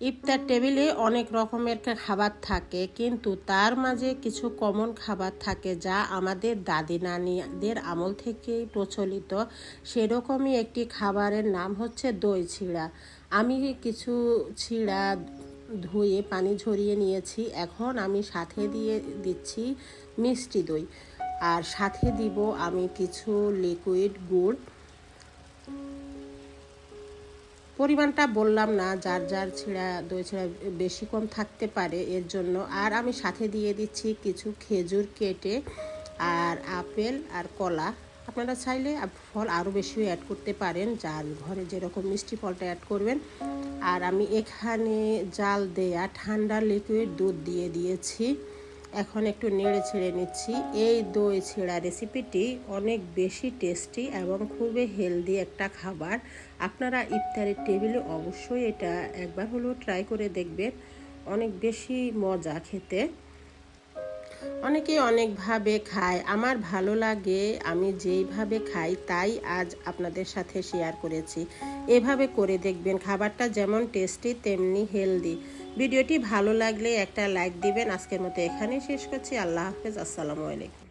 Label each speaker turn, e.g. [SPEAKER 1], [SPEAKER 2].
[SPEAKER 1] ইফতার টেবিলে অনেক রকমের খাবার থাকে, কিন্তু তার মাঝে কিছু কমন খাবার থাকে যা আমাদের দাদি নানিদের আমল থেকেই প্রচলিত। সেরকমই একটি খাবারের নাম হচ্ছে দই চিড়া। আমি কিছু চিড়া ধুয়ে পানি ঝরিয়ে নিয়েছি। এখন আমি সাথে দিয়ে দিচ্ছি মিষ্টি দই, আর সাথে দিব আমি কিছু লিকুইড গুড়। পরিমাণটা বললাম না, যার যার দই ছিঁড়া বেশি কম থাকতে পারে এর জন্য। আর আমি সাথে দিয়ে দিচ্ছি কিছু খেজুর কেটে, আর আপেল আর কলা। আপনারা চাইলে ফল আরও বেশিও অ্যাড করতে পারেন, যার ঘরে যেরকম মিষ্টি ফলটা অ্যাড করবেন। আর আমি এখানে জাল দেয়া ঠান্ডা লিকুইড দুধ দিয়ে দিয়েছি। এখন একটু নেড়ে ছেড়ে নিচ্ছি। এই দই ছিঁড়া রেসিপিটি অনেক বেশি টেস্টি এবং খুবই হেলদি একটা খাবার। আপনারা ইফতারের টেবিলে অবশ্যই এটা একবার হলেও ট্রাই করে দেখবেন, অনেক বেশি মজা খেতে। অনেকেই অনেকভাবে খায়, আমার ভালো লাগে, আমি যেইভাবে খাই তাই আজ আপনাদের সাথে শেয়ার করেছি। এভাবে করে দেখবেন, খাবারটা যেমন টেস্টি তেমনি হেলদি। ভিডিওটি ভালো লাগলে একটা লাইক দিবেন। আজকের মতো এখানেই শেষ করছি। আল্লাহ হাফেজ, আসসালামু আলাইকুম।